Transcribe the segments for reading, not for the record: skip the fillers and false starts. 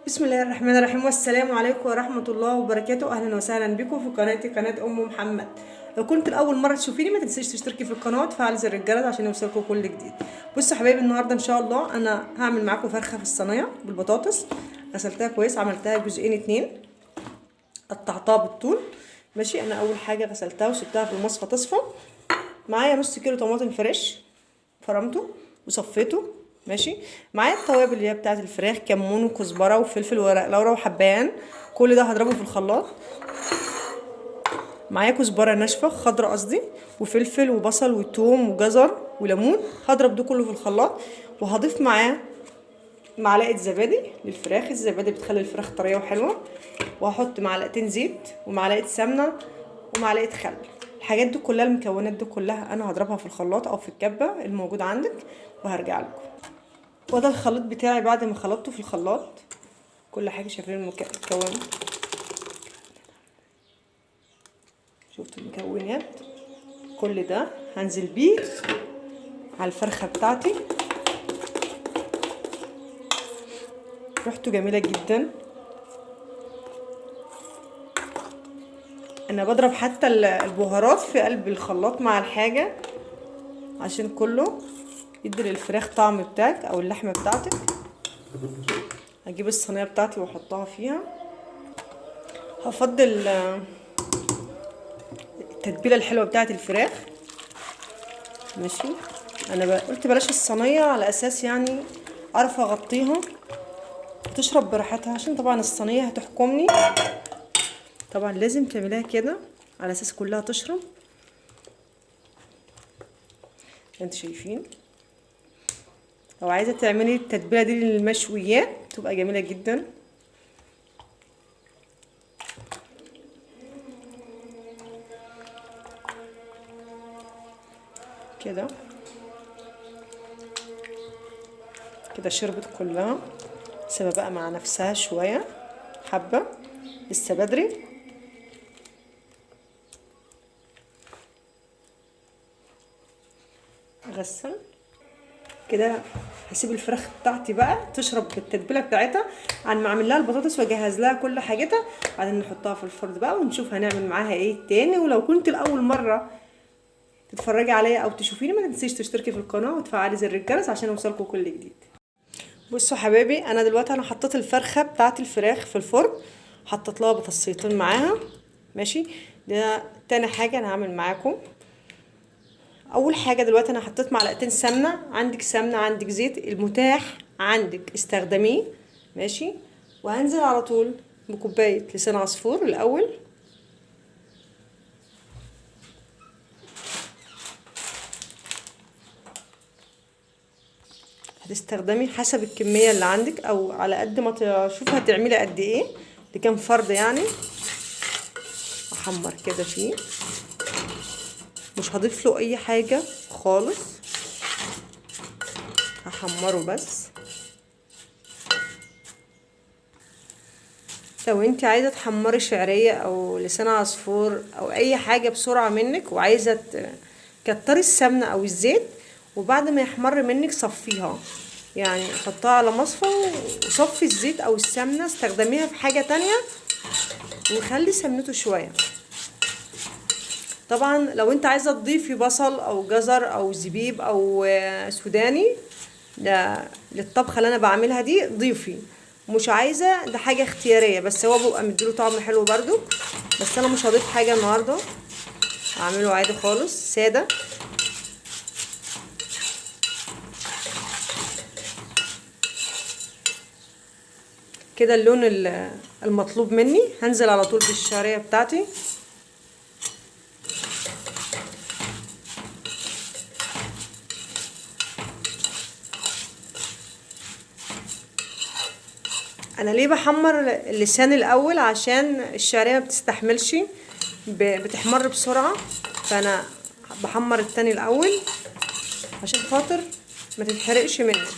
بسم الله الرحمن الرحيم، والسلام عليكم ورحمة الله وبركاته. أهلا وسهلا بكم في قناتي، قناة أم محمد. لو كنت الأول مرة تشوفيني ما تنسيش تشتركي في القناة وتفعلي زر الجرس عشان يوصلكوا كل جديد. بصوا يا حبايبي، النهاردة إن شاء الله أنا هعمل معاكم فرخة في الصينية بالبطاطس. غسلتها كويس، عملتها جزئين اتنين، قطعتها بالطول. ماشي، أنا أول حاجة غسلتها وسبتها في المصفى تصفى. معايا نص كيلو طماطم فريش، فرمته وصفيته. ماشي، معايا التوابل اللي هي بتاعه الفراخ، كمون وكزبره وفلفل وورق لورا وحبهان. كل ده هضربه في الخلاط. معايا كزبره ناشفه خضراء قصدي، وفلفل وبصل وثوم وجزر وليمون. هضرب ده كله في الخلاط، وهضيف معاه معلقه زبادي للفراخ. الزبادي بتخلي الفراخ طريه وحلوه. وهحط معلقتين زيت ومعلقه سمنه ومعلقه خل. الحاجات دي كلها، المكونات دي كلها انا هضربها في الخلاط او في الكبه الموجود عندك، وهرجع لكم. وده الخليط بتاعي بعد ما خلطته في الخلاط. كل حاجه شايفين المكونات، شفتوا المكونات. كل ده هنزل بيه على الفرخه بتاعتي. ريحته جميله جدا. انا بضرب حتى البهارات في قلب الخلاط مع الحاجه عشان كله يدي للفراخ طعم بتاعك او اللحمه بتاعتك. هجيب الصينيه بتاعتي واحطها فيها. هفضل التتبيله الحلوه بتاعت الفراخ. ماشي، انا قلت بلاش الصينيه على اساس يعني اعرف اغطيها وتشرب براحتها، عشان طبعا الصينيه هتحكمني. طبعا لازم تعمليها كده على اساس كلها تشرب. انتوا شايفين، لو عايزه تعملي التتبيله دي للمشويات تبقى جميله جدا. كده كده شربت كلها. سيبها بقى مع نفسها شويه، حبه، لسه بدري. اغسل كده. هسيب الفراخ بتاعتي بقى تشرب بالتتبيله بتاعتها عن ما اعمل لها البطاطس واجهز لها كل حاجتها. بعدين نحطها في الفرن بقى ونشوف هنعمل معاها ايه تاني. ولو كنت لاول مره تتفرجي عليا او تشوفيني ما تنسيش تشتركي في القناه وتفعلي زر الجرس عشان يوصلكوا كل جديد. بصوا حبايبي، انا دلوقتي حطيت الفرخه بتاعت الفراخ في الفرن. حطيت لها بطاطسيتين معاها. ماشي، ده تاني حاجه انا هعمل معاكم. اول حاجه دلوقتي انا حطيت معلقتين سمنه. عندك سمنه عندك زيت، المتاح عندك استخدميه. ماشي، وهنزل على طول بكوبايه لسان عصفور الاول. هتستخدمي حسب الكميه اللي عندك او على قد ما تشوفي هتعملي قد ايه لكام فرد يعني. احمر كده فيه، مش هضيف له اي حاجه خالص، هحمره بس. لو انت عايزه تحمري شعريه او لسان عصفور او اي حاجه بسرعه منك وعايزه تكتري السمنه او الزيت، وبعد ما يحمر منك صفيها، يعني حطها على مصفى وصفي الزيت او السمنه، استخدميها في حاجه تانية وخلي سمنته شويه. طبعا لو انت عايزه تضيفي بصل او جزر او زبيب او سوداني للطبخه اللي انا بعملها دي ضيفي. مش عايزه ده حاجه اختياريه، بس هو بيبقى مديله طعم حلو برضو. بس انا مش هضيف حاجه النهارده، هعمله عادي خالص ساده. كده اللون المطلوب مني. هنزل على طول بالشعريه بتاعتي. انا ليه بحمر اللسان الاول؟ عشان الشعريه ما بتستحملش، بتحمر بسرعه. فانا بحمر التاني الاول عشان خاطر ما تتحرقش منك.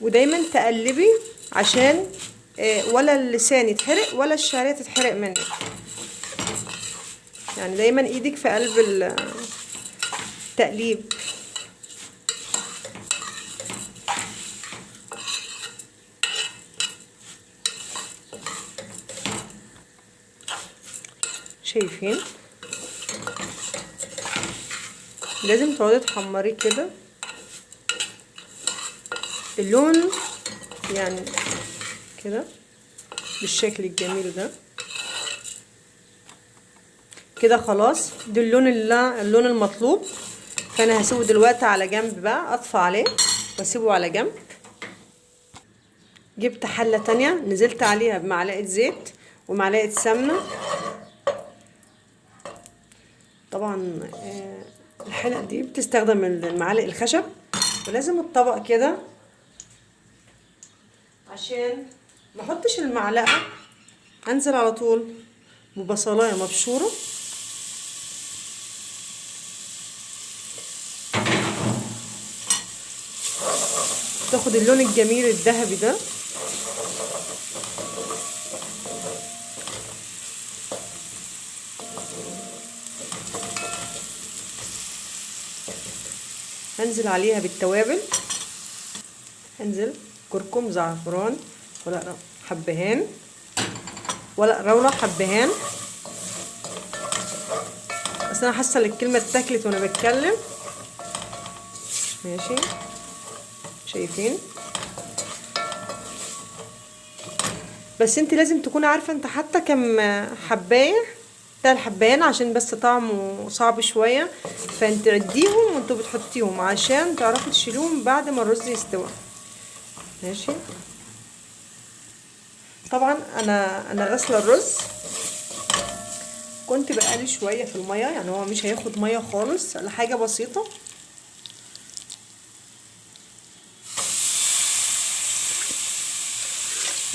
ودايما تقلبي عشان ولا اللسان يتحرق ولا الشعريه تتحرق منك. يعني دايما ايدك في قلب التقليب. شايفين؟ لازم تقعدي تحمريه كده اللون يعني كده بالشكل الجميل ده كده. خلاص ده اللون المطلوب. فانا هسيبه دلوقتي على جنب بقى، اطفي عليه واسيبه على جنب. جبت حله تانية نزلت عليها بمعلقه زيت ومعلقه سمنه. طبعا الحلقه دي بتستخدم المعالق الخشب، ولازم الطبق كده عشان ما احطش المعلقه. انزل على طول ببصلايه مبشوره، تاخد اللون الجميل الذهبي ده. هنزل عليها بالتوابل، هنزل كركم، زعفران، ورق حبهان، ورق لورا، حبهان. بس انا حاسه ان الكلمه اتاكلت وانا بتكلم. ماشي شايفين؟ بس انت لازم تكوني عارفه انت حاطه كم حبايه بتاع الحبهان، عشان بس طعمه صعب شويه. فانت عديهم وانتوا بتحطيهم عشان تعرفوا تشيلوهم بعد ما الرز يستوي. ماشي. طبعا انا غسله الرز، كنت بقلي شويه في الميه، يعني هو مش هياخد ميه خالص ولا حاجه، بسيطه.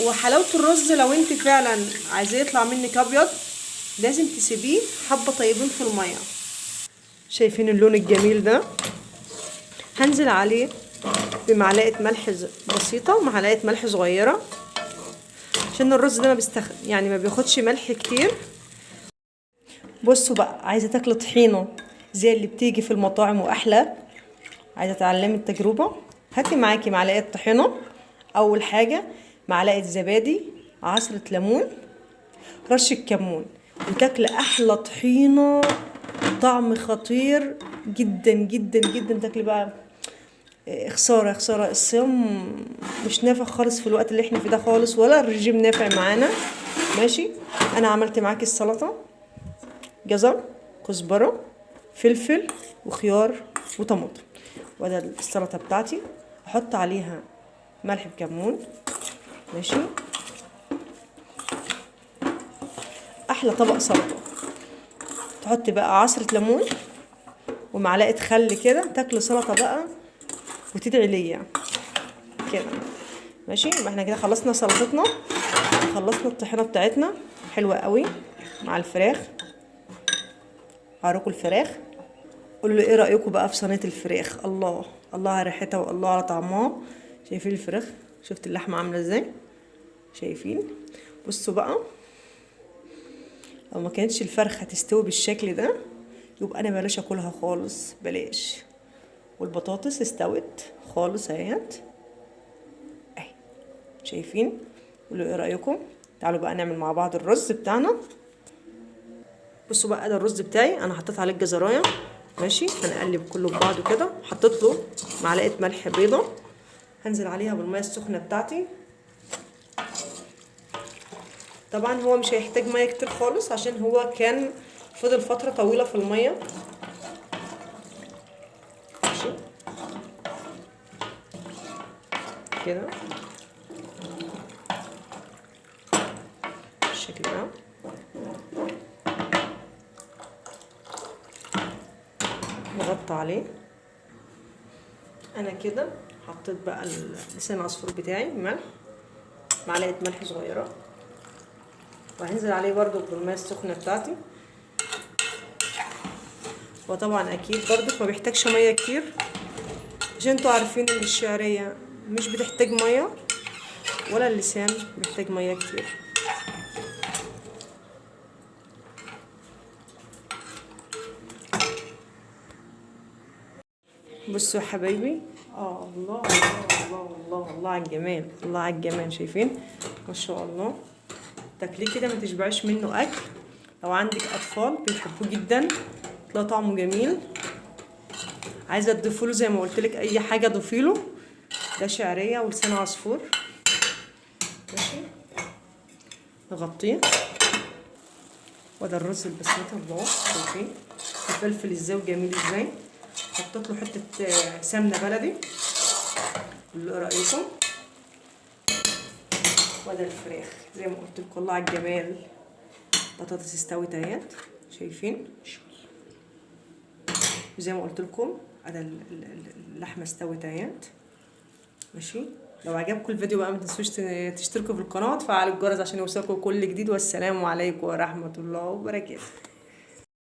وحلاوه الرز لو انت فعلا عايزاه يطلع منك ابيض لازم تسيبيه حبه طيبين في الميه. شايفين اللون الجميل ده؟ هنزل عليه بمعلقه ملح بسيطه ومعلقه ملح صغيره، عشان الرز ده يعني ما بياخدش ملح كتير. بصوا بقى، عايزه تاكلوا طحينه زي اللي بتيجي في المطاعم واحلى، عايزه تعلمي التجربه، هاتي معاكي معلقه طحينه. اول حاجه معلقه زبادي، عصره ليمون، رشه كمون، وتاكلي احلى طحينه، طعم خطير جدا جدا جدا. تاكلي بقى خساره الصيام مش نافع خالص في الوقت اللي احنا فيه ده خالص، ولا الرجيم نافع معانا. ماشي. انا عملت معاكي السلطه، جزر، كزبره، فلفل وخيار وطماطم. وده السلطه بتاعتي. احط عليها ملح بكمون. ماشي. احلى طبق سلطه. تحطي بقى عصره ليمون ومعلقه خل كده، تاكلي سلطه بقى وتدعي ليا كده. ماشي. يبقى احنا كده خلصنا سلطتنا، خلصنا الطحينه بتاعتنا حلوه قوي مع الفراخ. هوريكم الفراخ، قولوا لي ايه رايكم بقى في صينيه الفراخ. الله الله على ريحتها والله على طعمها. شايفين الفراخ؟ شفت اللحمه عامله ازاي؟ شايفين؟ بصوا بقى، لو ما كانتش الفرخه هتستوي بالشكل ده يبقى انا بلاش اكلها خالص، بلاش. والبطاطس استوت خالص اهيت اهي. شايفين؟ قولوا ايه رايكم. تعالوا بقى نعمل مع بعض الرز بتاعنا. بصوا بقى، ده الرز بتاعي انا حطيت عليه الجزرايه. ماشي. هنقلب كله ببعضه كده. حطيت له معلقه ملح بيضه، هنزل عليها بالميه السخنه بتاعتي. طبعا هو مش هيحتاج ميه كتير خالص عشان هو كان فضل فتره طويله في الميه. ماشي كده بالشكل ده. نغطي عليه. انا كده حطيت بقى لسان العصفور بتاعي، ملح، معلقه ملح صغيره، وهنزل عليه برضو بالميه السخنه بتاعتي. وطبعا اكيد برضو ما بيحتاجش ميه كتير، عشان انتوا عارفين ان الشعريه مش بتحتاج ميه ولا اللسان بيحتاج ميه كتير. بصوا يا حبايبي، الله الله الله الله الله على الجمال، الله على الجمال. شايفين؟ ما شاء الله. تاكليه كده ما تشبعش منه اكل، لو عندك اطفال بيحبوه جدا، تلاقي طعمه جميل. عايزه تضيفوا له زي ما قلت لك اي حاجه ضيفي له. ده شعريه ولسان عصفور. ماشي، نغطيه. وده الرز البسمتي الله، شايفين الفلفل ازاي وجميل ازاي. حطيت له حته سمنه بلدي، اللي رايكم. وده الفراخ زي ما قلت لكم الله على الجمال. بطاطس استوت اهيت، شايفين زي ما قلت لكم. ادي اللحمه استوت اهيت. ماشي، لو عجبكم الفيديو بقى ما تنسوش تشتركوا في القناه وتفعلوا الجرس عشان يوصلكم كل جديد. والسلام عليكم ورحمه الله وبركاته.